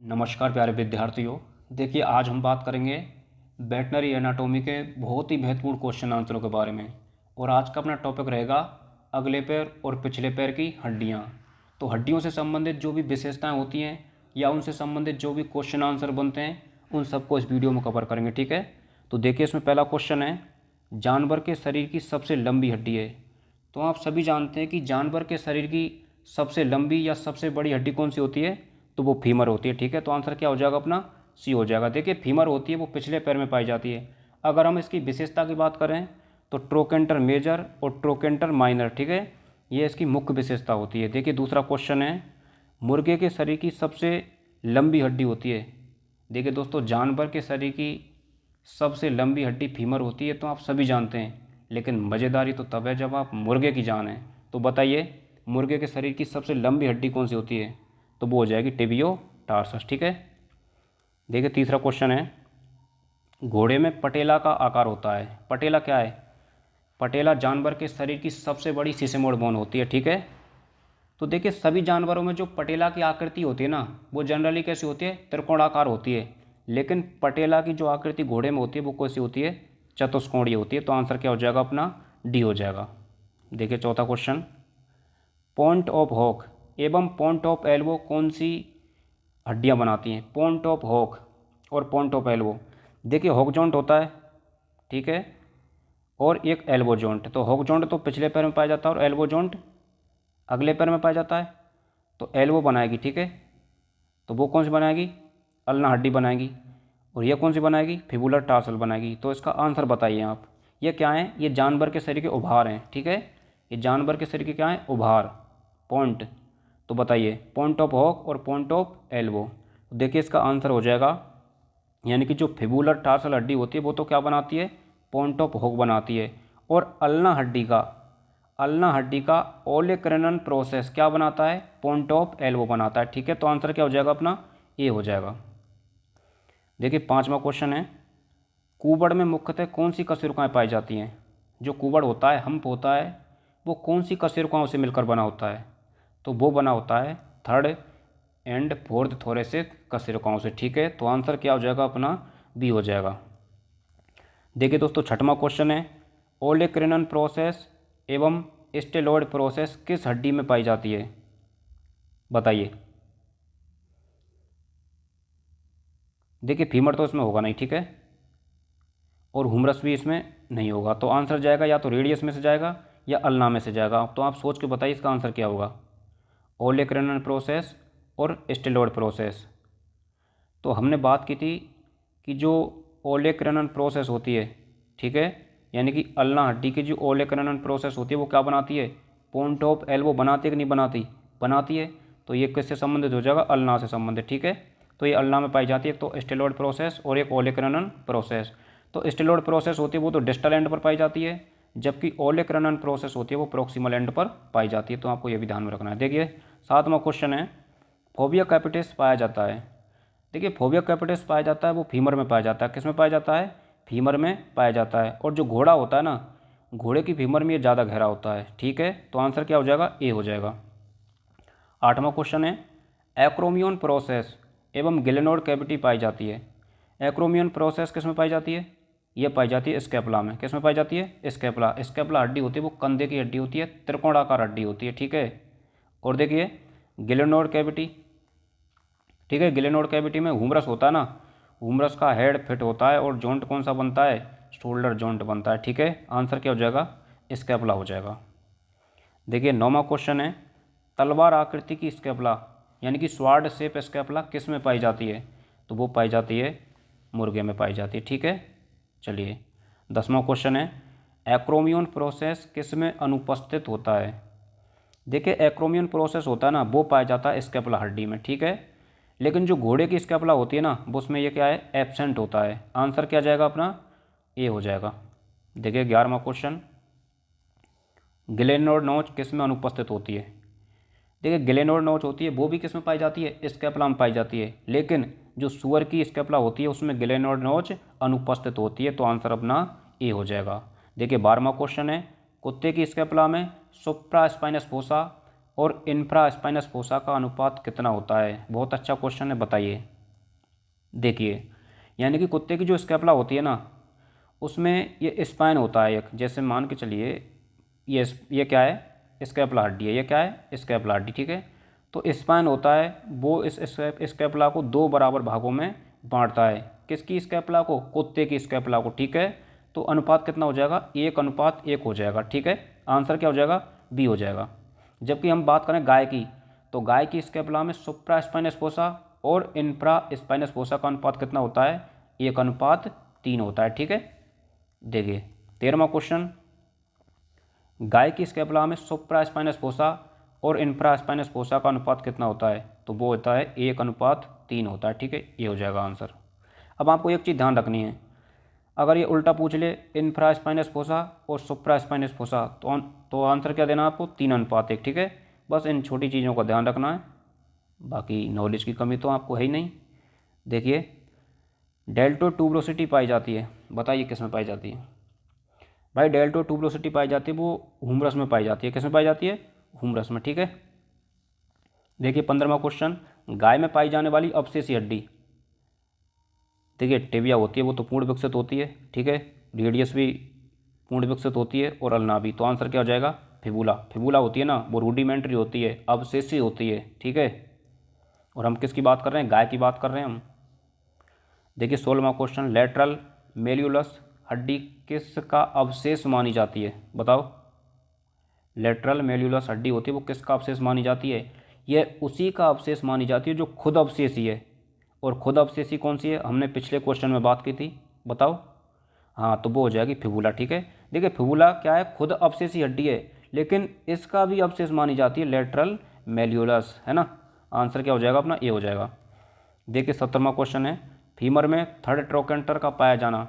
नमस्कार प्यारे विद्यार्थियों। देखिए, आज हम बात करेंगे वेटनरी एनाटॉमी के बहुत ही महत्वपूर्ण क्वेश्चन आंसरों के बारे में। और आज का अपना टॉपिक रहेगा अगले पैर और पिछले पैर की हड्डियां। तो हड्डियों से संबंधित जो भी विशेषताएं होती हैं या उनसे संबंधित जो भी क्वेश्चन आंसर बनते हैं उन सबको इस वीडियो में कवर करेंगे, ठीक है। तो देखिए, इसमें पहला क्वेश्चन है, जानवर के शरीर की सबसे लंबी हड्डी है। तो आप सभी जानते हैं कि जानवर के शरीर की सबसे लंबी या सबसे बड़ी हड्डी कौन सी होती है, तो वो फीमर होती है, ठीक है। तो आंसर क्या हो जाएगा अपना, सी हो जाएगा। देखिए, फीमर होती है वो पिछले पैर में पाई जाती है। अगर हम इसकी विशेषता की बात करें तो ट्रोकेंटर मेजर और ट्रोकेंटर माइनर, ठीक है, ये इसकी मुख्य विशेषता होती है। देखिए, दूसरा क्वेश्चन है, मुर्गे के शरीर की सबसे लंबी हड्डी होती है। देखिए दोस्तों, जानवर के शरीर की सबसे लंबी हड्डी फीमर होती है, तो आप सभी जानते हैं, लेकिन मज़ेदारी तो तब है जब आप मुर्गे की जान है। तो बताइए, मुर्गे के शरीर की सबसे लंबी हड्डी कौन सी होती है, तो वो हो जाएगी टिबियो टार्सस, ठीक है। देखिए, तीसरा क्वेश्चन है, घोड़े में पटेला का आकार होता है। पटेला क्या है, पटेला जानवर के शरीर की सबसे बड़ी सिसेमोड बोन होती है, ठीक है। तो देखिए, सभी जानवरों में जो पटेला की आकृति होती है ना, वो जनरली कैसी होती है, त्रिकोणाकार होती है। लेकिन पटेला की जो आकृति घोड़े में होती है वो कैसी होती है, चतुष्कोणीय होती है। तो आंसर क्या हो जाएगा अपना, डी हो जाएगा। देखिए, चौथा क्वेश्चन, पॉइंट ऑफ हॉक एवं पॉइंट ऑफ एल्बो कौन सी हड्डियां बनाती हैं। पॉइंट ऑफ हॉक और पॉइंट ऑफ एल्बो, देखिए हॉक जॉइंट होता है, ठीक है, और एक एल्बो जॉइंट। तो हॉक जॉइंट तो पिछले पैर में पाया जाता है और एल्बो जॉइंट अगले पैर में पाया जाता है। तो एल्बो बनाएगी, ठीक है, तो वो कौन सी बनाएगी, अल्ना हड्डी बनाएगी। और ये कौन सी बनाएगी, फिबुलर टार्सल बनाएगी। तो इसका आंसर बताइए आप, ये क्या है, ये जानवर के शरीर के उभार हैं, ठीक है, ये जानवर के शरीर के क्या हैं, उभार, पॉइंट। तो बताइए, पॉइंट ऑफ हॉक और पॉइंट ऑफ एल्बो। देखिए, इसका आंसर हो जाएगा, यानी कि जो फिबुलर टार्सल हड्डी होती है वो तो क्या बनाती है, पॉइंट ऑफ हॉक बनाती है। और अल्ना हड्डी का ओलेक्रनन प्रोसेस क्या बनाता है, पॉइंट ऑफ एल्बो बनाता है, ठीक है। तो आंसर क्या हो जाएगा अपना, ए हो जाएगा। देखिए, पांचवा क्वेश्चन है, कुबड़ में मुख्यतः कौन सी कशेरुकाएँ पाई जाती हैं। जो कुबड़ होता है, हम्प होता है, वो कौन सी कशेरुकाओं से मिलकर बना होता है, तो वो बना होता है थर्ड एंड फोर्थ थोरेसिक कशेरुकाओं से, ठीक है। तो आंसर क्या हो जाएगा अपना, बी हो जाएगा। देखिए दोस्तों, छठवां क्वेश्चन है, ओलेक्रेनन प्रोसेस एवं स्टेलॉयड प्रोसेस किस हड्डी में पाई जाती है, बताइए। देखिए, फीमर तो इसमें होगा नहीं, ठीक है, और हुमरस भी इसमें नहीं होगा। तो आंसर जाएगा या तो रेडियस में से जाएगा या अल्ना में से जाएगा। तो आप सोच के बताइए इसका आंसर क्या होगा, ओलेक्रेनन प्रोसेस और स्टेलॉयड प्रोसेस। तो हमने बात की थी कि जो ओलेक्रेनन प्रोसेस होती है, ठीक है, यानी कि अल्ना हड्डी की जो ओलेक्रेनन प्रोसेस होती है वो क्या बनाती है, पॉइंट ऑफ एल्बो बनाती है कि नहीं बनाती, बनाती है। तो ये किससे संबंधित हो जाएगा, अल्ना से संबंधित, ठीक है। तो ये अल्ना में पाई जाती है, तो स्टेलॉयड प्रोसेस और एक ओलेक्रेनन प्रोसेस। तो स्टेलॉयड प्रोसेस होती है वो तो डिस्टल एंड पर पाई जाती है, जबकि ओलेक्रेनन प्रोसेस होती है वो प्रोक्सिमल एंड पर पाई जाती है। तो आपको ये भी ध्यान में रखना है। देखिए, सातवां क्वेश्चन है, फोबिया कैपिटिस पाया जाता है। देखिए, फोबिया कैपिटिस पाया जाता है वो फीमर में पाया जाता है। किस में पाया जाता है, फीमर में पाया जाता है। और जो घोड़ा होता है ना, घोड़े की फीमर में ये ज़्यादा गहरा होता है, ठीक है। तो आंसर क्या हो जाएगा, ए हो जाएगा। आठवां क्वेश्चन है, एक्रोमियन प्रोसेस एवं गिलेनोड कैविटी पाई जाती है। एक्रोमियन प्रोसेस किस में पाई जाती है, ये पाई जाती है स्कैपुला में। किस में पाई जाती है, स्कैपुला। स्कैपुला हड्डी होती है वो कंधे की हड्डी होती है, त्रिकोणाकार हड्डी होती है, ठीक है। और देखिए, गिलेनोड कैविटी, ठीक है, गिलेनोड कैविटी में हुमरस होता है ना, हुमरस का हेड फिट होता है और जॉइंट कौन सा बनता है, शोल्डर जॉइंट बनता है, ठीक है। आंसर क्या हो जाएगा, स्कैपुला हो जाएगा। देखिए, नौवां क्वेश्चन है, तलवार आकृति की स्कैपुला यानी कि स्वार्ड शेप स्कैपुला किस में पाई जाती है, तो वो पाई जाती है मुर्गे में पाई जाती है, ठीक है। चलिए, 10वां क्वेश्चन है, एक्रोमियन प्रोसेस किस में अनुपस्थित होता है। देखिए, एक्रोमियन प्रोसेस होता है ना वो पाया जाता है स्कैपुला हड्डी में, ठीक है। लेकिन जो घोड़े की स्कैपुला होती है ना वो उसमें ये क्या है, एब्सेंट होता है। आंसर क्या जाएगा अपना, ए हो जाएगा। देखिए, 11वां क्वेश्चन, गिलेनोड नोच किस में अनुपस्थित होती है। देखिए, गिलेनोड नोच होती है वो भी किस में पाई जाती है, स्कैपुला में पाई जाती है। लेकिन जो सुअर की स्कैपुला होती है उसमें गिलेनोड नोच अनुपस्थित होती है। तो आंसर अपना ए हो जाएगा। देखिए, 12वां क्वेश्चन है, कुत्ते की स्कैपुला में सुप्रा स्पाइनस फोसा और इंफ्रा स्पाइनस फोसा का अनुपात कितना होता है? बहुत अच्छा क्वेश्चन है, बताइए। देखिए, यानी कि कुत्ते की जो स्कैपुला होती है ना, उसमें ये स्पाइन होता है एक, जैसे मान के चलिए ये क्या है? स्कैपुला हड्डी है। ये क्या है? स्कैपुला हड्डी, ठीक है। तो स्पाइन होता है, वो इस स्कैपुला को दो बराबर भागों में बांटता है। किसकी स्कैपुला को? कुत्ते की स्कैपुला को, ठीक है। तो अनुपात कितना हो जाएगा? 1:1 हो जाएगा, ठीक है। आंसर क्या हो जाएगा? बी हो जाएगा। जबकि हम बात करें गाय की, तो गाय की स्कैपुला में सुप्रा स्पाइनस फोसा और इंफ्रा स्पाइनस फोसा का अनुपात कितना होता है? 1:3 होता है, ठीक है। देखिए 13वां क्वेश्चन, गाय की स्कैपुला में सुप्रा स्पाइनस फोसा और इंफ्रा स्पाइनस फोसा का अनुपात कितना होता है? तो वो होता है 1:3 होता है, ठीक है। ये हो जाएगा आंसर। अब आपको एक चीज़ ध्यान रखनी है, अगर ये उल्टा पूछ ले इंफ्रा स्पाइनस फोसा और सुप्रा स्पाइनस फोसा, तो आंसर क्या देना आपको? 3:1, ठीक है। बस इन छोटी चीज़ों का ध्यान रखना है, बाकी नॉलेज की कमी तो आपको है ही नहीं। देखिए, डेल्टो ट्यूबरोसिटी पाई जाती है, बताइए किस में पाई जाती है? भाई डेल्टो ट्यूबरोसिटी पाई जाती है, वो ह्यूमरस में पाई जाती है। किस में पाई जाती है? ह्यूमरस में, ठीक है। देखिए 15वां क्वेश्चन, गाय में पाई जाने वाली अवशेषी हड्डी, देखिए टिबिया होती है, वो तो पूर्ण विकसित होती है, ठीक है। रेडियस भी पूर्ण विकसित होती है, और अल्ना भी। तो आंसर क्या हो जाएगा? फिबुला। फिबुला होती है ना, वो रूडिमेंट्री होती है, अवशेषी होती है, ठीक है। और हम किसकी बात कर रहे हैं? गाय की बात कर रहे हैं हम। देखिए 16वां क्वेश्चन, लेटरल मेल्यूलस हड्डी किसका अवशेष मानी जाती है? बताओ। लेटरल मेल्यूलस हड्डी होती है, वो किसका अवशेष मानी जाती है? यह उसी का अवशेष मानी जाती है जो खुद अवशेषी है। और खुद अवशेषी कौन सी है? हमने पिछले क्वेश्चन में बात की थी, बताओ। हाँ, तो वो हो जाएगी फिबुला, ठीक है। देखिए फिबुला क्या है? खुद अवशेषी हड्डी है, लेकिन इसका भी अवशेष मानी जाती है लेटरल मेल्यूलस, है ना। आंसर क्या हो जाएगा अपना? ए हो जाएगा। देखिए 17वां क्वेश्चन है, फीमर में थर्ड ट्रोकेंटर का पाया जाना।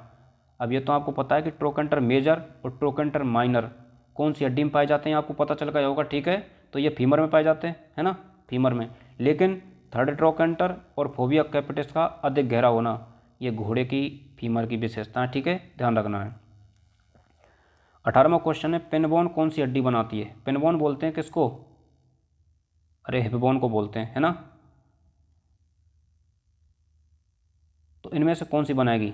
अब ये तो आपको पता है कि ट्रोकेंटर मेजर और ट्रोकेंटर माइनर कौन सी हड्डी में पाए जाते हैं, आपको पता चल गया होगा, ठीक है। तो ये फीमर में पाए जाते हैं, है ना, फीमर में। लेकिन थर्ड ट्रोकेंटर और फोबिया कैपिटिस का अधिक गहरा होना, ये घोड़े की फीमर की विशेषता है, ठीक है, ध्यान रखना है। 18वां क्वेश्चन है, पिनबोन कौन सी हड्डी बनाती है? पिनबोन बोलते हैं किसको? अरे हिपबोन को बोलते हैं, है ना। तो इनमें से कौन सी बनाएगी?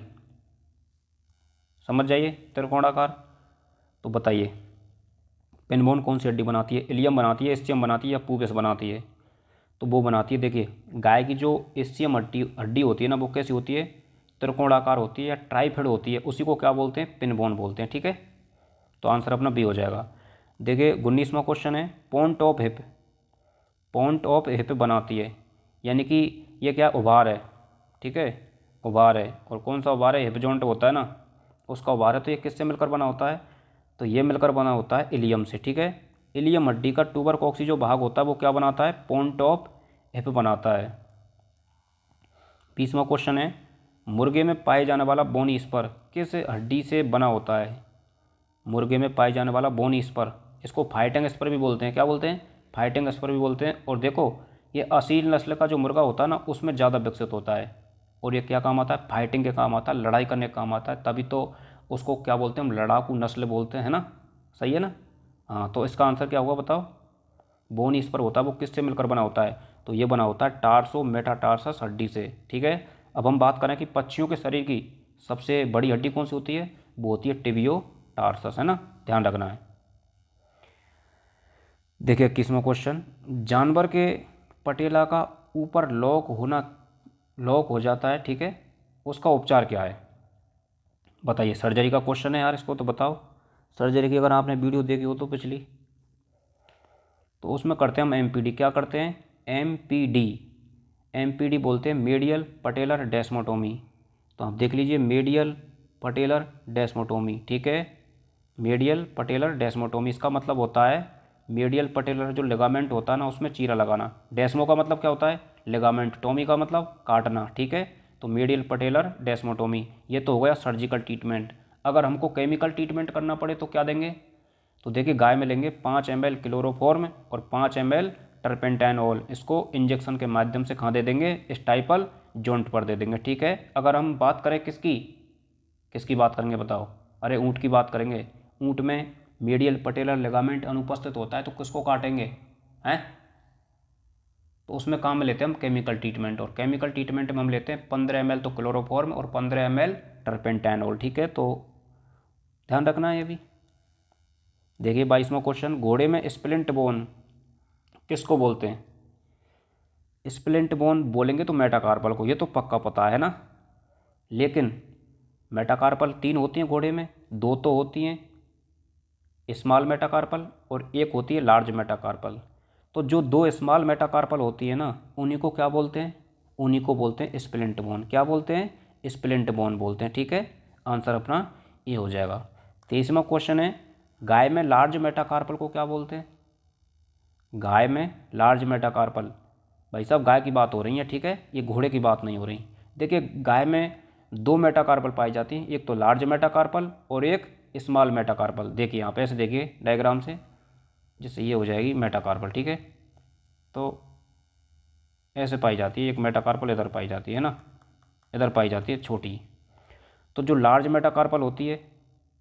समझ जाइए, त्रिकोणाकार। तो बताइए पिनबोन कौन सी हड्डी बनाती है? इलियम बनाती है, स्टियम बनाती है, या पूबेस बनाती है? तो वो बनाती है, देखिए गाय की जो स्टियम हड्डी हड्डी होती है ना, वो कैसी होती है? त्रिकोणाकार होती है या ट्राइफिड होती है, उसी को क्या बोलते हैं? पिनबोन बोलते हैं, ठीक है। तो आंसर अपना बी हो जाएगा। देखिए 19वां क्वेश्चन है, point of hip, point of hip बनाती है, यानी कि ये क्या? उभार है, ठीक है, उभार है। और कौन सा उभार है? हिप जॉइंट होता है ना, उसका उभार है। तो ये किससे मिलकर बना होता है? तो ये मिलकर बना होता है इलियम से, ठीक है। इलियम हड्डी का ट्यूबरकॉक्सी जो भाग होता है, वो क्या बनाता है? पॉइंट ऑफ हिप बनाता है। 20वां क्वेश्चन है, मुर्गे में पाए जाने वाला बोनी स्पर किस हड्डी से बना होता है? मुर्गे में पाए जाने वाला बोनी स्पर, इसको फाइटिंग स्पर भी बोलते हैं। क्या बोलते हैं? फाइटिंग स्पर भी बोलते हैं। और देखो ये असील नस्ल का जो मुर्गा होता है ना, उसमें ज़्यादा विकसित होता है। और ये क्या काम आता है? फाइटिंग के काम आता है, लड़ाई करने का काम आता है। तभी तो उसको क्या बोलते हैं? हम लड़ाकू नस्ल बोलते हैं, है ना। सही है ना। हाँ, तो इसका आंसर क्या होगा बताओ? बोन स्पर होता है, वो किससे मिलकर बना होता है? तो ये बना होता है टार्सो मेटाटार्सस हड्डी से, ठीक है। अब हम बात करें कि पक्षियों के शरीर की सबसे बड़ी हड्डी कौन सी होती है? वो होती है टिबियो टार्सस, है ना, ध्यान रखना है। देखिए 21वां क्वेश्चन, जानवर के पटेला का ऊपर लॉक हो जाता है, ठीक है, उसका उपचार क्या है? बताइए। सर्जरी का क्वेश्चन है यार, इसको तो बताओ। सर्जरी की अगर आपने वीडियो देखी हो तो पिछली, तो उसमें करते हैं हम एमपीडी। क्या करते हैं? एमपीडी। एमपीडी बोलते हैं मेडियल पटेलर डेस्मोटोमी। तो आप देख लीजिए, मेडियल पटेलर डेस्मोटोमी, ठीक है। मेडियल पटेलर डेस्मोटोमी, इसका मतलब होता है मेडियल पटेलर जो लिगामेंट होता है ना, उसमें चीरा लगाना। डेस्मो का मतलब क्या होता है? लिगामेंट। टोमी का मतलब काटना, ठीक है। तो मेडियल पटेलर डेस्मोटोमी, ये तो हो गया सर्जिकल ट्रीटमेंट। अगर हमको केमिकल ट्रीटमेंट करना पड़े तो क्या देंगे? तो देखिए गाय में लेंगे 5 ml क्लोरोफॉर्म और 5 ml टर्पेंटाइनॉल, इसको इंजेक्शन के माध्यम से कहाँ दे देंगे? स्टाइपल जॉइंट पर दे देंगे, ठीक है। अगर हम बात करें किसकी किसकी बात करेंगे बताओ? अरे ऊँट की बात करेंगे। ऊँट में मीडियल पटेलर लिगामेंट अनुपस्थित होता है, तो किसको काटेंगे? हैं। तो उसमें काम में लेते हैं हम केमिकल ट्रीटमेंट, और केमिकल ट्रीटमेंट में हम लेते हैं 15 ml तो क्लोरोफॉर्म और 15 ml टर्पेंटाइनॉल। ठीक है, तो ध्यान रखना है ये भी। देखिए 22वां क्वेश्चन, घोड़े में स्प्लिंट बोन किसको बोलते हैं? स्प्लिंट बोन बोलेंगे तो मेटाकार्पल को, ये तो पक्का पता है ना। लेकिन मेटाकार्पल 3 होती हैं घोड़े में, 2 तो होती हैं स्मॉल मेटाकार्पल और एक होती है लार्ज मेटाकार्पल। तो जो 2 स्मॉल मेटाकार्पल होती है ना, उन्हीं को क्या बोलते हैं? उन्हीं को बोलते हैं स्प्लिंट बोन। क्या बोलते हैं? स्प्लिंट बोन बोलते हैं। ठीक है, आंसर अपना ये हो जाएगा। 23वां क्वेश्चन है, गाय में लार्ज मेटाकार्पल को क्या बोलते हैं? गाय में लार्ज मेटाकार्पल, भाई साहब गाय की बात हो रही है, ठीक है, ये घोड़े की बात नहीं हो रही। देखिए गाय में 2 मेटाकार्पल पाई जाती हैं, एक तो लार्ज मेटाकार्पल और एक स्मॉल मेटाकार्पल। देखिए यहाँ पे ऐसे देखिए डायग्राम से, जिससे ये हो जाएगी मेटाकार्पल। ठीक है, तो ऐसे पाई जाती है, एक मेटाकार्पल इधर पाई जाती है ना, इधर पाई जाती है छोटी। तो जो लार्ज मेटाकार्पल होती है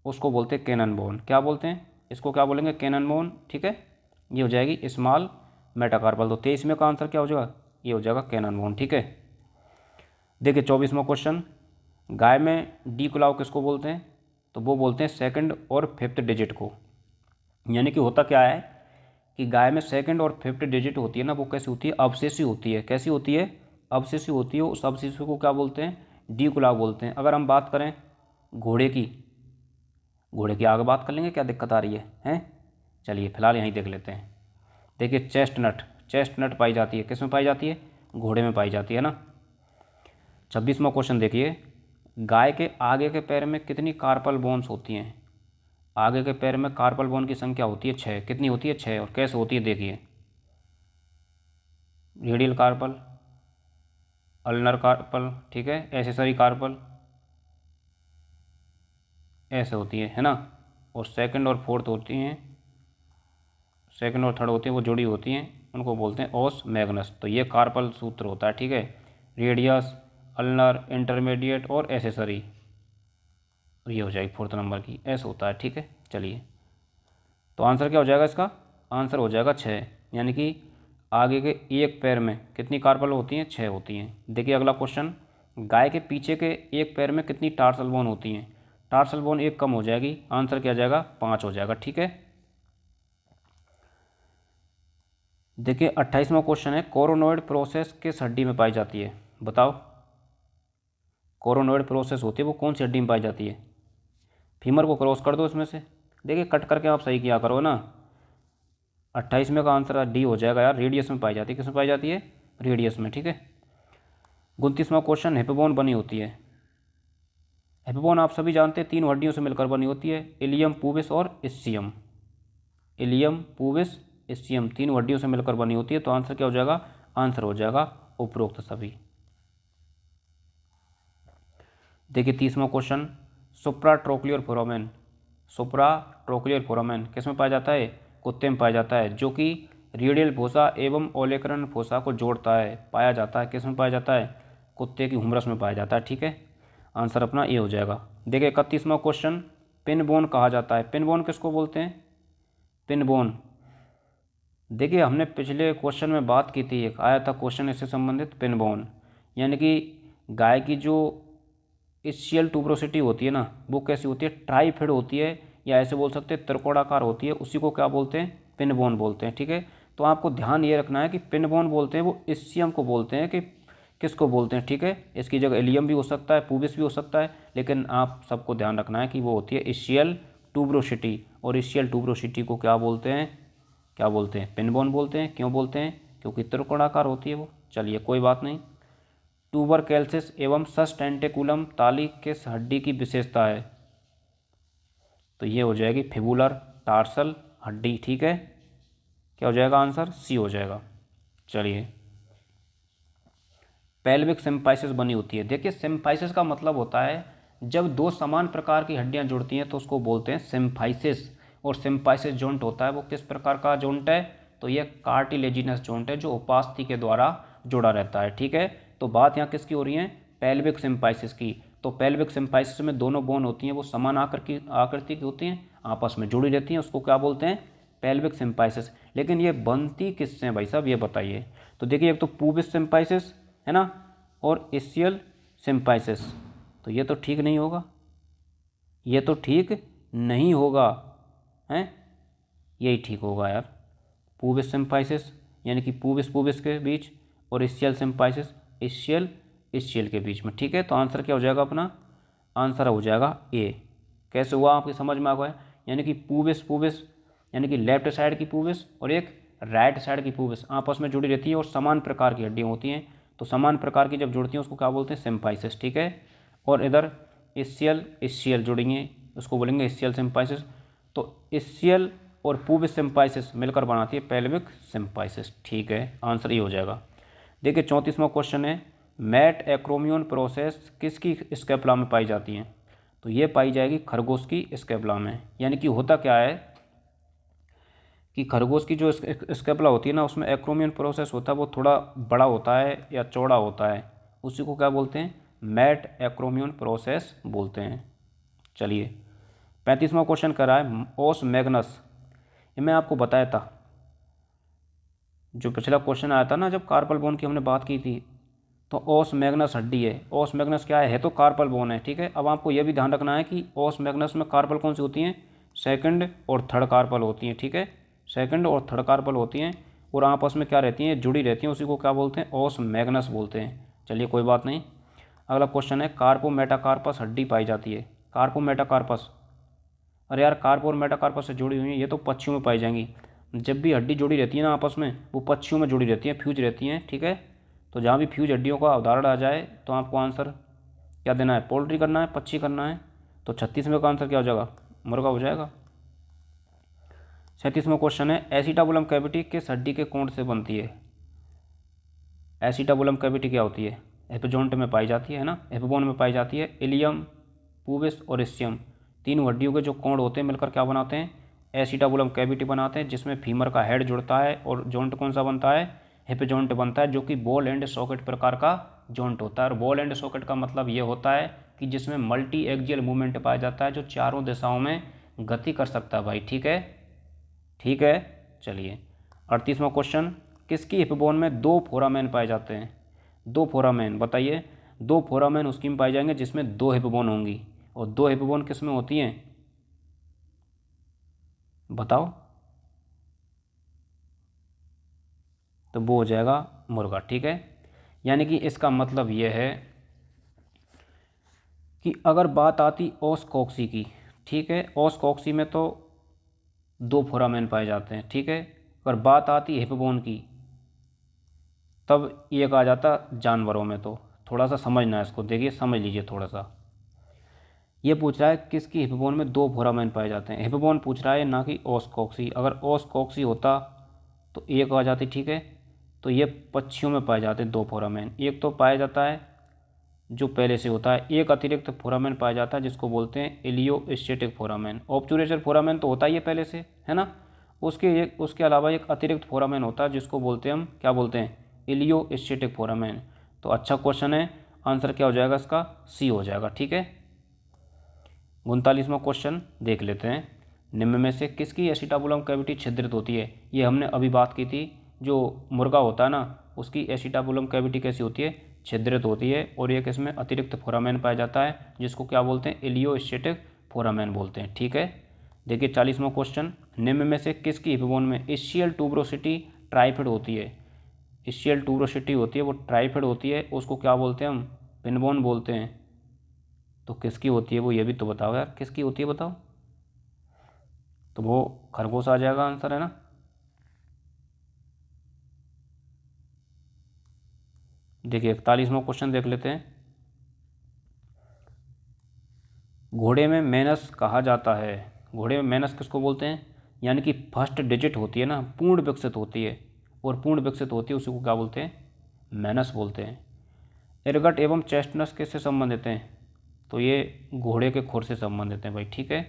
उसको बोलते हैं कैनन बोन। क्या बोलते हैं इसको? क्या बोलेंगे? Cannon bone. ठीक है, ये हो जाएगी स्मॉल मेटाकार्पल। तो 23वें का आंसर क्या हो जाएगा? ये हो जाएगा कैनन बोन। ठीक है, देखिए 24वां क्वेश्चन, गाय में डी कुलाव किसको बोलते हैं? तो वो बोलते हैं सेकंड और फिफ्थ डिजिट को। यानी कि होता क्या है कि गाय में सेकंड और फिफ्थ डिजिट होती है ना, वो कैसी होती है? अवशेषी होती है। कैसी होती है? अवशेषी होती है। उस अवशेषी को क्या बोलते हैं? डी कुलाव बोलते हैं। अगर हम बात करें घोड़े की, घोड़े की आगे बात कर लेंगे, क्या दिक्कत आ रही है हैं? चलिए फिलहाल यहीं देख लेते हैं। देखिए चेस्टनट, चेस्टनट पाई जाती है, किस में पाई जाती है? घोड़े में पाई जाती है ना। 26वां क्वेश्चन देखिए, गाय के आगे के पैर में कितनी कार्पल बोन्स होती हैं? आगे के पैर में कार्पल बोन की संख्या होती है 6। कितनी होती है? 6। और कैसे होती है देखिए, रेडियल कार्पल, अल्नर कार्पल, ठीक है, एसेसरी कार्पल, ऐसे होती है ना। और सेकंड और फोर्थ होती हैं, सेकंड और थर्ड होती हैं, वो जुड़ी होती हैं, उनको बोलते हैं ओस मैग्नस। तो ये कार्पल सूत्र होता है। ठीक है, रेडियस, अल्नर, इंटरमीडिएट और एसेसरी, तो ये हो जाएगी फोर्थ नंबर की, ऐसे होता है। ठीक है, चलिए तो आंसर क्या हो जाएगा इसका? आंसर हो जाएगा 6। यानी कि आगे के एक पैर में कितनी कार्पल होती हैं? 6 होती हैं। देखिए अगला क्वेश्चन, गाय के पीछे के एक पैर में कितनी टार्सल बोन होती हैं? टार्सल बोन एक कम हो जाएगी, आंसर क्या जाएगा? 5 हो जाएगा। ठीक है, देखिए 28वां क्वेश्चन है, कोरोनोइड प्रोसेस किस हड्डी में पाई जाती है? बताओ, कोरोनोइड प्रोसेस होती है वो कौन सी हड्डी में पाई जाती है? फीमर को क्रॉस कर दो इसमें से, देखिए कट करके आप सही किया करो ना। 28वें का आंसर डी हो जाएगा यार, रेडियस में पाई जाती है। किस में पाई जाती है? रेडियस में। ठीक है, 29वां क्वेश्चन, हिप्पोबोन बनी होती है। हिप्पोबोन आप सभी जानते हैं 3 हड्डियों से मिलकर बनी होती है, इलियम, पूबिस और इस्चियम। इलियम, पूबिस, इस्चियम 3 हड्डियों से मिलकर बनी होती है। तो आंसर क्या हो जाएगा? आंसर हो जाएगा उपरोक्त सभी। देखिए 30वां question, supratrochlear foramen, supratrochlear foramen किस में पाया जाता है? कुत्ते में पाया जाता है, जो कि रेडियल फोसा एवं ओलेकरन फोसा को जोड़ता है। पाया जाता है किस में? पाया जाता है कुत्ते की हुमरस में पाया जाता है। ठीक है, आंसर अपना ये हो जाएगा। देखिए 31वां क्वेश्चन, पिन बोन कहा जाता है। पिन बोन किसको बोलते हैं? पिन बोन, देखिए हमने पिछले क्वेश्चन में बात की थी, एक आया था क्वेश्चन इससे संबंधित, पिन बोन। यानी कि गाय की जो इस्चियल ट्यूब्रोसिटी होती है ना, वो कैसी होती है? ट्राइफिड होती है, या ऐसे बोल सकते हैं त्रिकोणाकार होती है, उसी को क्या बोलते हैं? पिन बोन बोलते हैं। ठीक है, तो आपको ध्यान ये रखना है कि पिन बोन बोलते हैं वो इस्चियम को बोलते हैं, कि किसको बोलते हैं? ठीक है, इसकी जगह इलियम भी हो सकता है, पूबिस भी हो सकता है, लेकिन आप सबको ध्यान रखना है कि वो होती है इस्चियल ट्यूब्रोसिटी। और इस्चियल ट्यूब्रोसिटी को क्या बोलते हैं? क्या बोलते हैं? पिन बोन बोलते हैं। क्यों बोलते हैं? क्योंकि त्रिकोणाकार होती है वो। चलिए कोई बात नहीं। ट्यूबरकैल्सिस एवं सस्टेंटिकुलम ताली किस हड्डी की विशेषता है? तो ये हो जाएगी फिबुलर टार्सल हड्डी। ठीक है, क्या हो जाएगा? आंसर सी हो जाएगा। चलिए, पेल्विक सिम्फाइसिस बनी होती है। देखिए सिम्फाइसिस का मतलब होता है जब 2 समान प्रकार की हड्डियां जुड़ती हैं तो उसको बोलते हैं सिम्फाइसिस। और सिम्फाइसिस जॉइंट होता है वो किस प्रकार का जॉइंट है? तो ये कार्टिलेजिनस जॉइंट है, जो उपास्थि के द्वारा जुड़ा रहता है। ठीक है, तो बात यहाँ किसकी हो रही है? पेल्विक सिम्फाइसिस की। तो पेल्विक सिम्फाइसिस में दोनों बोन होती हैं वो समान आकृति की होती हैं, आपस में जुड़ी रहती हैं, उसको क्या बोलते हैं? पेल्विक सिम्पाइसिस। लेकिन ये बनती किससे हैं भाई साहब, ये बताइए। तो देखिए, एक तो पूबिस सिम्पाइसिस है ना, और इस्चियल सिम्पाइसिस। तो ये तो ठीक नहीं होगा, ये तो ठीक नहीं होगा, हैं, यही ठीक होगा यार। पूबिस सिम्पाइसिस यानी कि पूबिस पूबिस के बीच, और इस्चियल सिम्पाइसिस इस्चियल इस्चियल के बीच में। ठीक है, तो आंसर क्या हो जाएगा अपना, आंसर हो जाएगा ए। कैसे हुआ आपकी समझ में आ गया, यानी कि पूबिस पूबिस यानी कि लेफ्ट साइड की पूबिस और एक राइट साइड की पूबिस आपस में जुड़ी रहती है और समान प्रकार की हड्डियाँ होती हैं। तो समान प्रकार की जब जुड़ती हैं उसको क्या बोलते हैं, सिम्पाइसिस। ठीक है, और इधर इस्चियल इस्चियल जुड़ेंगे, उसको बोलेंगे इस्चियल सिम्पाइसिस। तो इस्चियल और पूबिस सिम्पाइसिस मिलकर बनाती है पेल्विक सिम्पाइसिस। ठीक है, आंसर ये हो जाएगा। देखिए 34वां क्वेश्चन है, मैट एक्रोमियन प्रोसेस किसकी स्केपुला में पाई जाती है। तो ये पाई जाएगी खरगोश की स्केपुला में। यानी कि होता क्या है कि खरगोश की जो स्केपुला होती है ना, उसमें एक्रोमियन प्रोसेस होता है, वो थोड़ा बड़ा होता है या चौड़ा होता है, उसी को क्या बोलते हैं, मैट एक्रोमियन प्रोसेस बोलते हैं। चलिए 35वां क्वेश्चन कर रहा है, ओस मैग्नस। ये मैं आपको बताया था, जो पिछला क्वेश्चन आया था ना, जब कार्पल बोन की हमने बात की थी, तो ओस मैग्नस हड्डी है। ओस मैग्नस क्या है तो कार्पल बोन है। ठीक है, अब आपको यह भी ध्यान रखना है कि ओस मैग्नस में कार्पल कौन सी होती हैं, सेकंड और थर्ड कार्पल होती हैं। ठीक है, सेकंड और थर्ड कार्पल होती हैं और आपस में क्या रहती हैं, जुड़ी रहती हैं, उसी को क्या बोलते हैं, ओस मैग्नस बोलते हैं। चलिए कोई बात नहीं। अगला क्वेश्चन है, कार्पो मेटाकार्पस हड्डी पाई जाती है। कार्पो मेटाकार्पस, अरे यार कार्पो और मेटाकार्पस से जुड़ी हुई हैं, ये तो पक्षियों में पाई जाएंगी। जब भी हड्डी जुड़ी रहती है ना आपस में, वो पक्षियों में जुड़ी रहती हैं, फ्यूज रहती हैं। ठीक है, तो जहाँ भी फ्यूज हड्डियों का उदाहरण आ जाए तो आपको आंसर क्या देना है, पोल्ट्री करना है, पक्षी करना है। तो 36वें का आंसर क्या हो जाएगा, मुर्गा हो जाएगा। 37वां क्वेश्चन है, एसिटाबुलम कैविटी किस हड्डी के कोण से बनती है। एसिटाबुलम कैविटी क्या होती है, एपिजोन्ट में पाई जाती है ना, एपिबोन में पाई जाती है। इलियम, पूबिस और इस्चियम, तीनों हड्डियों के जो कोण होते हैं मिलकर क्या बनाते हैं, एसिटाबुलम कैविटी बनाते हैं, जिसमें फीमर का हेड जुड़ता है और जॉइंट कौन सा बनता है, हिप जॉइंट बनता है, जो कि बॉल एंड सॉकेट प्रकार का जॉइंट होता है। और बॉल एंड सॉकेट का मतलब ये होता है कि जिसमें मल्टी एक्जियल मूवमेंट पाया जाता है, जो चारों दिशाओं में गति कर सकता है भाई। ठीक है, ठीक है। चलिए 38वां क्वेश्चन, किसकी हिपबोन में दो फोरामेन पाए जाते हैं। दो फोरामेन बताइए, दो फोरामेन उसकी में पाए जाएंगे जिसमें दो हिपबोन होंगी, और दो हिपबोन किस में होती हैं बताओ। तो वो हो जाएगा मुर्गा। ठीक है, यानी कि इसका मतलब यह है कि अगर बात आती ओस कॉक्सी की, ठीक है, ओस कॉक्सी में तो दो फोरामेन पाए जाते हैं। ठीक है, अगर बात आती हिपबोन की, तब एक आ जाता जानवरों में। तो थोड़ा सा समझना है इसको, देखिए समझ लीजिए थोड़ा सा। ये पूछ रहा है किसकी हिपबोन में दो फोरामेन पाए जाते हैं, हिपबोन पूछ रहा है ना कि ओस कॉक्सी। अगर ओस कॉक्सी होता तो एक आ जाती। ठीक है, तो ये पक्षियों में पाए जाते हैं दो फोरामेन। एक तो पाया जाता है जो पहले से होता है, एक अतिरिक्त फोरामेन पाया जाता है जिसको बोलते हैं इलियोस्टेटिक फोरामेन। ऑब्चुरेचर फोरामेन तो होता ही है पहले से, है ना, उसके अलावा एक अतिरिक्त फोरामेन होता है जिसको बोलते हैं हम, क्या बोलते हैं, इलियोस्टेटिक फोरामेन। तो अच्छा क्वेश्चन है, आंसर क्या हो जाएगा इसका, सी हो जाएगा। ठीक है, 39वां क्वेश्चन देख लेते हैं, निम्न में से किसकी एसिटाबुलम कैविटी छिद्रित होती है। ये हमने अभी बात की थी, जो मुर्गा होता है ना, उसकी एसिटाबुलम कैविटी कैसी होती है, छिद्रित होती है, और एक इसमें अतिरिक्त फोरामेन पाया जाता है जिसको क्या बोलते हैं, इलियोस्टेटिक फोरामेन बोलते हैं। ठीक है, देखिए 40वां क्वेश्चन, निम्न में से किसकी हिपबोन में इस्चियल ट्यूबरोसिटी ट्राइफिड होती है। इस्चियल ट्यूबरोसिटी होती है, वो ट्राइफिड होती है, उसको क्या बोलते हैं हम, पिनबोन बोलते हैं। तो किसकी होती है वो, ये भी तो बताओ यार, किसकी होती है बताओ। तो वो खरगोश आ जाएगा आंसर, है ना। देखिए 41वां क्वेश्चन देख लेते हैं, घोड़े में मेनस कहा जाता है। घोड़े में मेनस किसको बोलते हैं, यानी कि फर्स्ट डिजिट होती है ना, पूर्ण विकसित होती है, और पूर्ण विकसित होती है उसी को क्या बोलते हैं, मेनस बोलते हैं। इरगट एवं चेस्टनस किससे संबंधित हैं, तो ये घोड़े के खुर से संबंधित हैं भाई। ठीक है,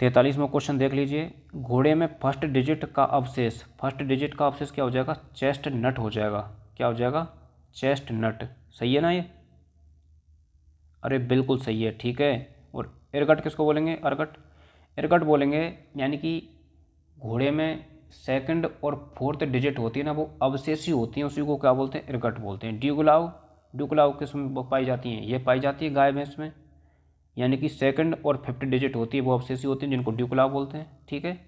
43वां क्वेश्चन देख लीजिए, घोड़े में फर्स्ट डिजिट का अवशेष, फर्स्ट डिजिट का अवशेष क्या हो जाएगा, चेस्ट नट हो जाएगा। क्या हो जाएगा, चेस्ट नट। सही है ना ये, अरे बिल्कुल सही है। ठीक है, और इरगट किसको बोलेंगे, अर्गट, इरगट बोलेंगे, यानी कि घोड़े में सेकंड और फोर्थ डिजिट होती है ना, वो अवशेषी होती हैं, उसी को क्या बोलते हैं, इरगट बोलते हैं। ड्यूकलाव किस में पाई जाती हैं, ये पाई जाती है गाय भैंस में, यानी कि सेकंड और फिफ्थ डिजिट होती है वो अवशेषी होती है, जिनको ड्यूकलाव बोलते हैं। ठीक है।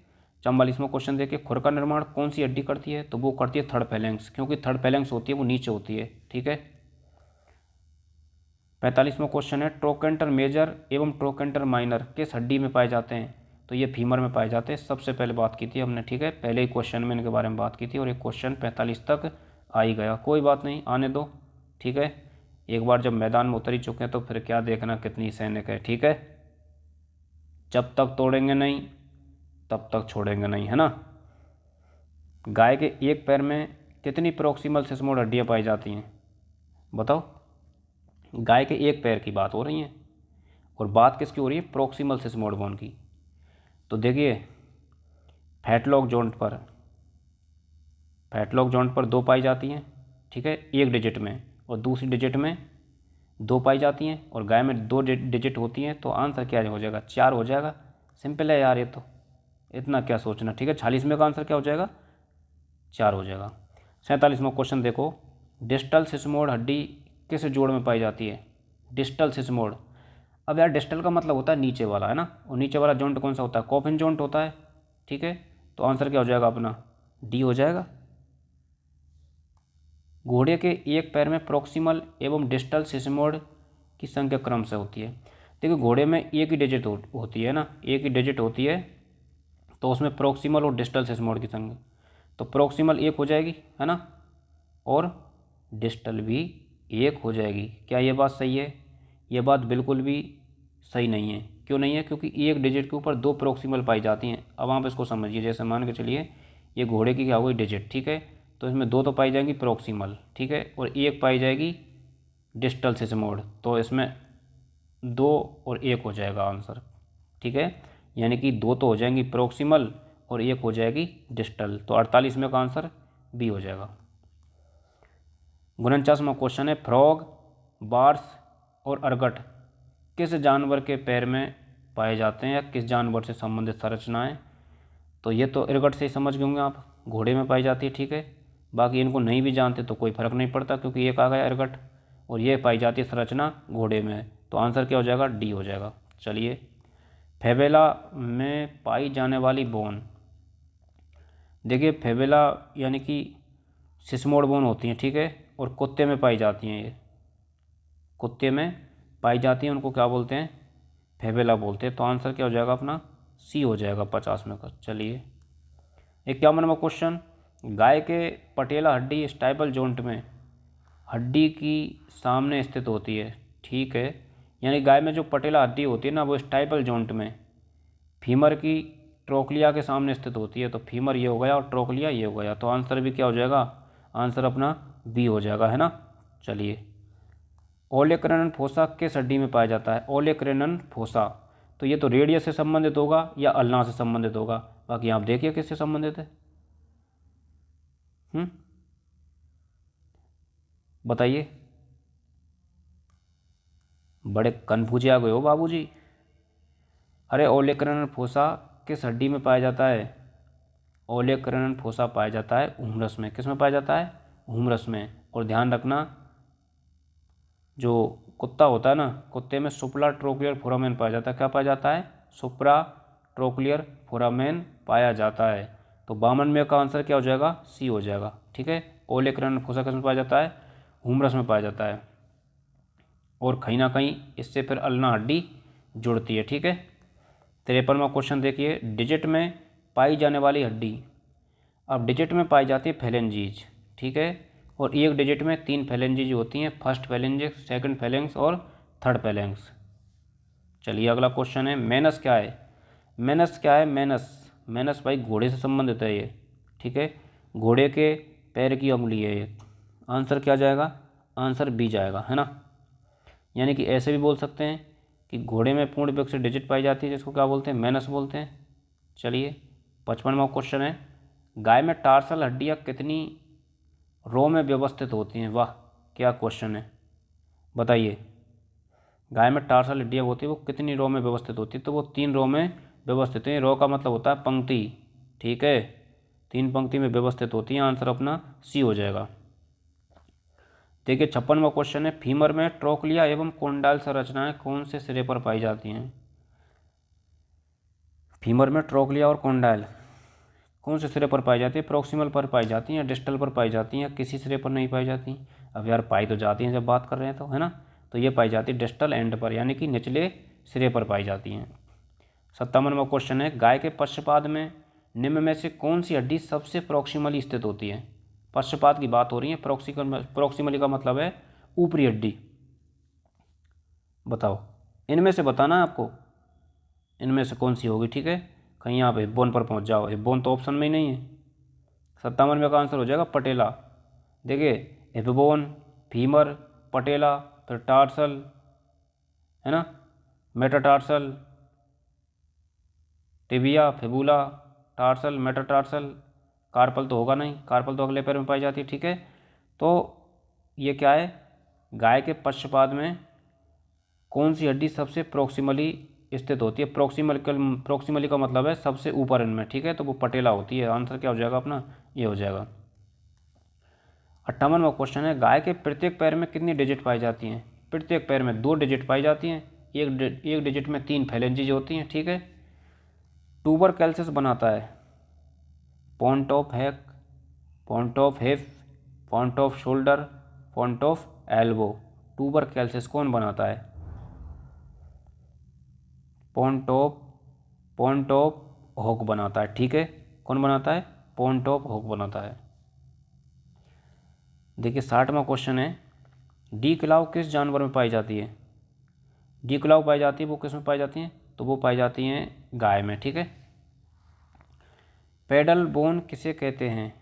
44वां क्वेश्चन देखिए, खुर का निर्माण कौन सी हड्डी करती है, तो वो करती है थर्ड फैलेंक्स, क्योंकि थर्ड फैलेंक्स होती है वो नीचे होती है। ठीक है। 45वां क्वेश्चन है, ट्रोकेंटर मेजर एवं ट्रोकेंटर माइनर किस हड्डी में पाए जाते हैं, तो ये फीमर में पाए जाते हैं। सबसे पहले बात की थी हमने। ठीक है, पहले ही क्वेश्चन में इनके बारे में बात की थी, और एक क्वेश्चन 45 तक आ ही गया, कोई बात नहीं, आने दो। ठीक है, एक बार जब मैदान में उतर ही चुके हैं तो फिर क्या देखना कितनी सैनिक है। ठीक है, जब तक तोड़ेंगे नहीं तब तक छोड़ेंगे नहीं, है ना। गाय के एक पैर में कितनी प्रोक्सिमल सिसमोड हड्डियाँ पाई जाती हैं, बताओ। गाय के एक पैर की बात हो रही है, और बात किसकी हो रही है, प्रोक्सिमल सिसमोड बोन की। तो देखिए, फैटलॉक जॉइंट पर दो पाई जाती हैं। ठीक है, एक डिजिट में, और दूसरी डिजिट में दो पाई जाती हैं, और गाय में दो डिजिट होती हैं, तो आंसर क्या हो जाएगा, 4 हो जाएगा। सिंपल है यार, ये तो इतना क्या सोचना। ठीक है, 46 में का आंसर क्या हो जाएगा, 4 हो जाएगा। 47वां क्वेश्चन देखो, डिस्टल सिसमोड हड्डी किस जोड़ में पाई जाती है, डिस्टल सिसमोड। अब यार डिस्टल का मतलब होता है नीचे वाला, है ना, और नीचे वाला जॉइंट कौन सा होता है, कॉफिन जॉइंट होता है। ठीक है, तो आंसर क्या हो जाएगा अपना, डी हो जाएगा। घोड़े के एक पैर में प्रोक्सिमल एवं डिस्टल सिसमोड की संख्या क्रम से होती है। देखिए, घोड़े में एक ही डिजिट होती है ना, एक ही डिजिट होती है, तो उसमें प्रोक्सिमल और डिस्टल सिसमोड की संख्या, तो प्रोक्सिमल 1 हो जाएगी, है ना, और डिस्टल भी 1 हो जाएगी। क्या ये बात सही है, ये बात बिल्कुल भी सही नहीं है। क्यों नहीं है, क्योंकि एक डिजिट के ऊपर 2 प्रोक्सिमल पाई जाती हैं। अब आप इसको समझिए, जैसे मान के चलिए ये घोड़े की क्या हो गई डिजिट। ठीक है, तो इसमें 2 तो पाई जाएंगी प्रोक्सिमल, ठीक है, और 1 पाई जाएगी डिस्टल सिसमोड, तो इसमें 2 और 1 हो जाएगा आंसर। ठीक है, यानी कि 2 तो हो जाएंगी प्रोक्सिमल और 1 हो जाएगी डिस्टल, तो 48 में का आंसर बी हो जाएगा। 49वां क्वेश्चन है, फ्रॉग, बार्स और अर्गट किस जानवर के पैर में पाए जाते हैं, या किस जानवर से संबंधित संरचनाएं। तो ये तो इरगट से ही समझ गए होंगे आप, घोड़े में पाई जाती है। ठीक है, बाकी इनको नहीं भी जानते तो कोई फर्क नहीं पड़ता, क्योंकि एक आ गया इरगट, और ये पाई जाती है संरचना घोड़े में, तो आंसर क्या हो जाएगा, डी हो जाएगा। चलिए, फेबेला में पाई जाने वाली बोन। देखिए, फेबेला यानी कि सिसमोड बोन होती हैं। ठीक है, और कुत्ते में पाई जाती हैं, ये कुत्ते में पाई जाती हैं, उनको क्या बोलते हैं, फेबेला बोलते हैं। तो आंसर क्या हो जाएगा अपना, सी हो जाएगा 50 में का। चलिए, 51वां क्वेश्चन, गाय के पटेला हड्डी स्टाइपल जॉइंट में हड्डी की सामने स्थित होती है। ठीक है, यानी गाय में जो पटेला हड्डी होती है ना, वो स्टाइपल जॉइंट में फीमर की ट्रोकलिया के सामने स्थित होती है। तो फीमर ये हो गया और ट्रोकलिया ये हो गया, तो आंसर भी क्या हो जाएगा, आंसर अपना बी हो जाएगा, है ना। चलिए, ओलेक्रनन फोसा किस हड्डी में पाया जाता है, ओलेक्रनन फोसा, तो ये तो रेडियस से संबंधित होगा या अल्ना से संबंधित होगा, बाकी आप देखिए किससे संबंधित है। बताइए, बड़े कन्फ्यूज आ गए हो बाबूजी। अरे, ओलेक्रनन फोसा किस हड्डी में पाया जाता है, ओलेक्रनन फोसा पाया जाता है हुमरस में। किस में पाया जाता है, हुमरस में। और ध्यान रखना, जो कुत्ता होता है ना, कुत्ते में सुपरा ट्रोक्लियर फोरामेन पाया जाता है। क्या पाया जाता है, सुपरा ट्रोक्लियर फोरामेन पाया जाता है। तो 52 में का आंसर क्या हो जाएगा, सी हो जाएगा। ठीक है, ओलेक्रनन फोसा किस में पाया जाता है, हुमरस में पाया जाता है, और कहीं ना कहीं इससे फिर अल्ना हड्डी जुड़ती है। ठीक है, 53वां क्वेश्चन देखिए, डिजिट में पाई जाने वाली हड्डी। अब डिजिट में पाई जाती है फेलेंजीज। ठीक है, और एक डिजिट में 3 फेलेंजीज होती हैं, फर्स्ट फेलेंजिक्स, सेकंड फेलेंक्स और थर्ड फेलेंक्स। चलिए, अगला क्वेश्चन है, मेनस क्या है, मेनस क्या है, मेनस भाई घोड़े से संबंधित है ये। ठीक है, घोड़े के पैर की उंगली है ये। आंसर क्या जाएगा, आंसर बी जाएगा, है ना। यानी कि ऐसे भी बोल सकते हैं कि घोड़े में पूर्ण विकसित डिजिट पाई जाती है, जिसको क्या बोलते हैं, मेनस बोलते हैं। चलिए, 55वां क्वेश्चन है, गाय में टार्सल हड्डियाँ कितनी रो में व्यवस्थित होती हैं। वाह, क्या क्वेश्चन है, बताइए। गाय में टार्सल हड्डियाँ होती है वो कितनी रो में व्यवस्थित होती है, तो वो 3 रो में व्यवस्थित है। रो का मतलब होता है पंक्ति, ठीक है, 3 पंक्ति में व्यवस्थित होती हैं। आंसर अपना सी हो जाएगा। देखिए 56वां क्वेश्चन है, फीमर में ट्रोक्लिया एवं कोंडाइल संरचनाएं कौन से सिरे पर पाई जाती हैं? फीमर में ट्रोक्लिया और कोंडाइल कौन से सिरे पर पाई जाती है? प्रॉक्सिमल पर पाई जाती हैं या डिस्टल पर पाई जाती हैं या किसी सिरे पर नहीं पाई जाती? अब यार पाई तो जाती हैं जब बात कर रहे हैं तो, है ना। तो ये पाई जाती है डिस्टल एंड पर, यानी कि निचले सिरे पर पाई जाती हैं। 57वां क्वेश्चन है, गाय के पश्चपाद में निम्न में से कौन सी हड्डी सबसे प्रॉक्सिमली स्थित होती है? पश्चपाद की बात हो रही है, प्रॉक्सिमली का मतलब है ऊपरी हड्डी। बताओ, इनमें से बताना है आपको, इनमें से कौन सी होगी। ठीक है, कहीं आप हिब्बोन पर पहुंच जाओ, हिब्बोन तो ऑप्शन में ही नहीं है। 57वें का आंसर हो जाएगा पटेला। देखिए हिब्बोन, फीमर, पटेला, फिर टार्सल, है ना, metatarsal, tibia, fibula, tarsal, metatarsal, carpal तो होगा नहीं, कार्पल तो अगले पैर में पाई जाती है। ठीक है, तो ये क्या है, गाय के पश्चपाद में कौन सी हड्डी सबसे प्रोक्सिमली स्थित होती है? प्रोक्सिमली का मतलब है सबसे ऊपर इनमें। ठीक है, तो वो पटेला होती है। आंसर क्या हो जाएगा अपना, ये हो जाएगा। 58वां क्वेश्चन है, गाय के प्रत्येक पैर में कितनी डिजिट पाई जाती हैं? प्रत्येक पैर में 2 डिजिट पाई जाती हैं। एक डिजिट में 3 फैलेंजेज होती हैं। ठीक है, ट्यूबर कैल्सिस बनाता है point of hock, point of hip, point of shoulder, point of elbow. Tuber calcis कौन बनाता है? पॉइंट ऑफ हॉक बनाता है। ठीक है, कौन बनाता है? पॉइंट ऑफ हॉक बनाता है। देखिए 60वां क्वेश्चन है, डी क्लाव किस जानवर में पाई जाती है? डी क्लाव पाई जाती है, वो किस में पाई जाती हैं? तो वो पाई जाती हैं गाय में। ठीक है, पेडल बोन किसे कहते हैं?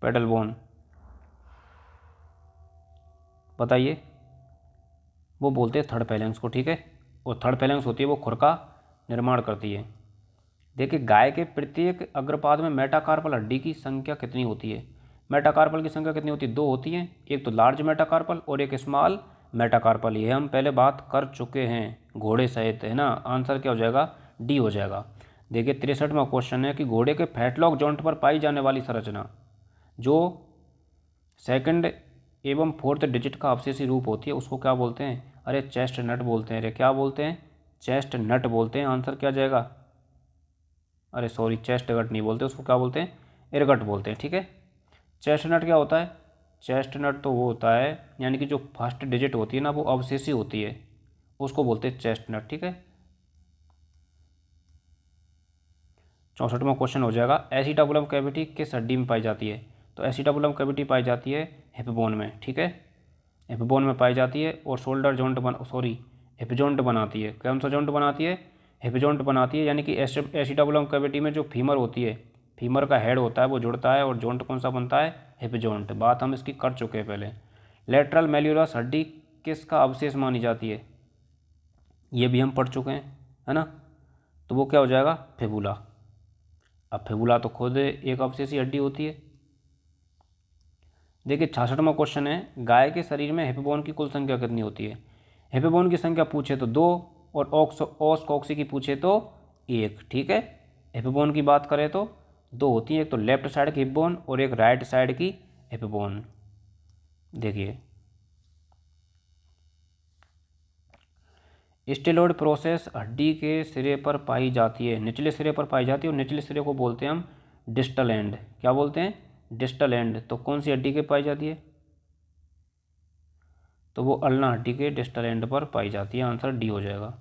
पेडल बोन बताइए। वो बोलते हैं थर्ड फैलेंक्स को। ठीक है, और थर्ड फैलेंक्स होती है वो खुर का निर्माण करती है। देखिए गाय के प्रत्येक अग्रपाद में मेटाकार्पल हड्डी की संख्या कितनी होती है? मेटाकार्पल की संख्या कितनी होती है? 2 होती हैं, एक तो लार्ज मेटाकार्पल और एक स्मॉल मेटाकार्पल। ये हम पहले बात कर चुके हैं घोड़े सहित, है ना। आंसर क्या हो जाएगा, डी हो जाएगा। देखिए 63वां क्वेश्चन है कि घोड़े के फैटलॉक जॉइंट पर पाई जाने वाली संरचना जो सेकंड एवं फोर्थ डिजिट का अवशेषी रूप होती है उसको क्या बोलते हैं? अरे चेस्ट नट बोलते हैं। अरे क्या बोलते हैं? चेस्ट नट बोलते हैं। आंसर क्या जाएगा, अरे सॉरी चेस्ट गट नहीं बोलते, उसको क्या बोलते हैं? एरगट बोलते हैं। ठीक है, चेस्ट नट क्या होता है? चेस्ट नट तो वो होता है, यानी कि जो फर्स्ट डिजिट होती है ना वो अवशेषी होती है, उसको बोलते हैं चेस्ट नट। ठीक है, 64वां क्वेश्चन हो जाएगा, एसिटाबुलम कैविटी किस हड्डी में पाई जाती है? तो एसिटाबुलम कैविटी पाई जाती है हिप बोन में। ठीक है, हिप बोन में पाई जाती है और शोल्डर जॉइंट हिप जॉइंट बनाती है। कौन सा जॉइंट बनाती है? हिप जॉइंट बनाती है, यानी कि एसिटाबुलम कैविटी में जो फीमर होती है, फीमर का हेड होता है वो जुड़ता है और जॉइंट कौन सा बनता है? Hip joint. बात हम इसकी कर चुके हैं पहले। लेटरल मेल्यूलस हड्डी किसका अवशेष मानी जाती है? ये भी हम पढ़ चुके हैं, है ना। तो वो क्या हो जाएगा? फिबुला। अब फिबुला तो खुद एक अवशेषी हड्डी होती है। देखिए 66वां क्वेश्चन है, गाय के शरीर में हिप्पोन की कुल संख्या कितनी होती है? हिप्पोन की संख्या पूछे तो 2 और ओस कॉक्सी की पूछे तो 1। ठीक है, हिप्पोन की बात करें तो 2 होती हैं, एक तो लेफ्ट साइड की हिप्पोन और एक राइट साइड की हिप्पोन। देखिए स्टेलॉयड प्रोसेस हड्डी के सिरे पर पाई जाती है, निचले सिरे पर पाई जाती है, और निचले सिरे को बोलते हैं हम डिस्टल एंड। क्या बोलते हैं? Distal end. तो कौन सी हड्डी के पाई जाती है? तो वो अल्ना हड्डी के डिस्टल एंड पर पाई जाती है। आंसर डी हो जाएगा।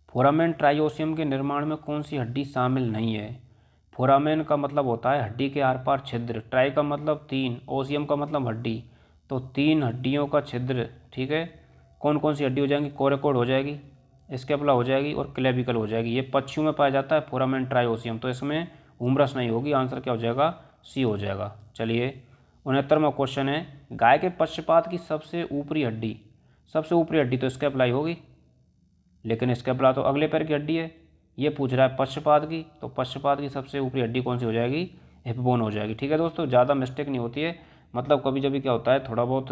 फोरामेन ट्राइओसियम के निर्माण में कौन सी हड्डी शामिल नहीं है? फोरामेन का मतलब होता है हड्डी के आर पार छिद्र, ट्राई का मतलब 3, ओसियम का मतलब हड्डी, तो 3 हड्डियों का छिद्र। ठीक है, कौन कौन सी हड्डी हो जाएंगी? कोरेकोड हो जाएगी, स्केपुला हो जाएगी और क्लेविकल हो जाएगी। ये पक्षियों में पाया जाता है फोरामेन ट्राइओसियम, तो इसमें हुमरस नहीं होगी। आंसर क्या हो जाएगा? सी हो जाएगा। चलिए 69वां क्वेश्चन है, गाय के पश्चपाद की सबसे ऊपरी हड्डी तो स्केपुला ही होगी, लेकिन स्केपुला तो अगले पैर की हड्डी है। ये पूछ रहा है पश्चपाद की, तो पश्चपाद की सबसे ऊपरी हड्डी कौन सी हो जाएगी? हिपबोन हो जाएगी। ठीक है दोस्तों, ज़्यादा मिस्टेक नहीं होती है, मतलब कभी कभी क्या होता है थोड़ा बहुत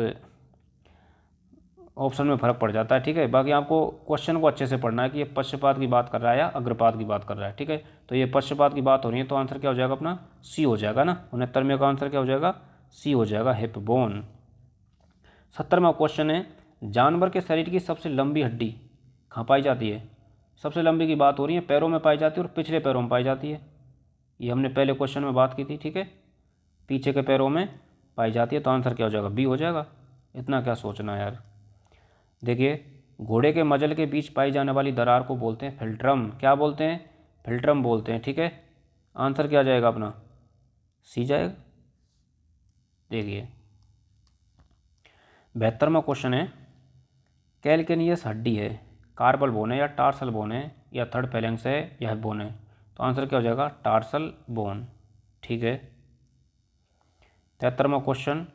ऑप्शन में फ़र्क पड़ जाता है, ठीक है। बाकी आपको क्वेश्चन को अच्छे से पढ़ना है कि ये पश्चपात की बात कर रहा है या अग्रपात की बात कर रहा है, ठीक है। तो ये पश्चपात की बात हो रही है तो आंसर क्या हो जाएगा अपना, सी हो जाएगा ना। 69वें का आंसर क्या हो जाएगा, सी हो जाएगा, हिप बोन। 70वां क्वेश्चन है, जानवर के शरीर की सबसे लंबी हड्डी कहाँ पाई जाती है। सबसे लंबी की बात हो रही है, पैरों में पाई जाती है और पिछले पैरों में पाई जाती है। ये हमने पहले क्वेश्चन में बात की थी, ठीक है। पीछे के पैरों में पाई जाती है तो आंसर क्या हो जाएगा, बी हो जाएगा। इतना क्या सोचना यार। देखिए, घोड़े के मजल के बीच पाई जाने वाली दरार को बोलते हैं फिल्ट्रम। क्या बोलते हैं, फिल्ट्रम बोलते हैं, ठीक है। आंसर क्या जाएगा अपना, सी जाएगा। देखिए 72वां क्वेश्चन है, कैलकेनियस हड्डी है, कार्पल बोन है या टार्सल बोन है या थर्ड फेलेंक्स है या हिप बोन है। तो आंसर क्या हो जाएगा, टार्सल बोन, ठीक है। 73वां क्वेश्चन,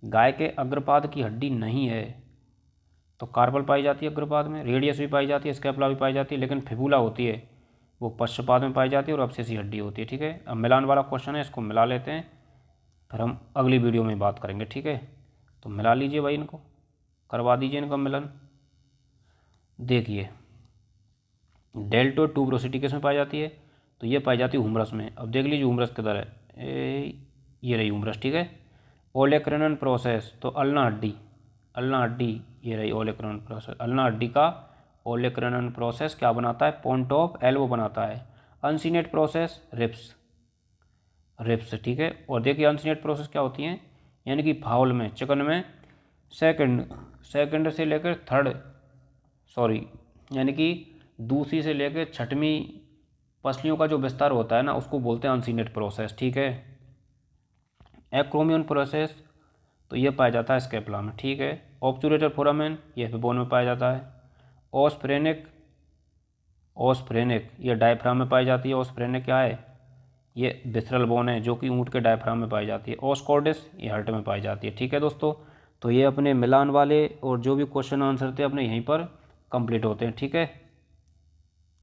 गाय के अग्रपाद की हड्डी नहीं है तो कार्पल पाई जाती है अग्रपाद में, रेडियस भी पाई जाती है, स्कैपुला भी पाई जाती है, लेकिन फिबुला होती है वो पश्चपाद में पाई जाती है और अब्सेसी हड्डी होती है, ठीक है। अब मिलान वाला क्वेश्चन है, इसको मिला लेते हैं, फिर हम अगली वीडियो में बात करेंगे, ठीक है। तो मिला लीजिए भाई, इनको करवा दीजिए इनका मिलन। देखिए डेल्टो ट्यूबरोसिटी किस में पाई जाती है, तो ये पाई जाती है ह्यूमरस में। अब देख लीजिए ह्यूमरस किधर है, ये रही ह्यूमरस, ठीक है। ओलेक्रनन प्रोसेस, तो अल्ना हड्डी, अल्ना हड्डी ये रही ओलेक्रनन प्रोसेस। अल्ना हड्डी का ओलेक्रनन प्रोसेस क्या बनाता है, पॉइंट ऑफ एल्बो बनाता है। अनसीनेट प्रोसेस रिप्स, रिप्स, ठीक है। और देखिए अनसीनेट प्रोसेस क्या होती हैं, यानी कि फाउल में, चिकन में सेकंड से लेकर थर्ड, सॉरी, यानी कि दूसरी से लेकर छठवीं पसलियों का जो विस्तार होता है ना, उसको बोलते हैं अनसीनेट प्रोसेस, ठीक है। एक्रोमियन प्रोसेस, तो ये पाया जाता है स्केपुला में, ठीक है। ऑब्चुरेटर फोरामेन, ये बोन में पाया जाता है। ओस्फ्रेनिक, ओस्फ्रेनिक ये डायफ्राम में पाई जाती है। ओस्फ्रेनिक क्या है, ये विसरल बोन है जो कि ऊँट के डायफ्राम में पाई जाती है। ओस्कॉर्डिस ये हार्ट में पाई जाती है, ठीक है दोस्तों। तो ये अपने मिलान वाले और जो भी क्वेश्चन आंसर थे अपने यहीं पर कंप्लीट होते हैं, ठीक है।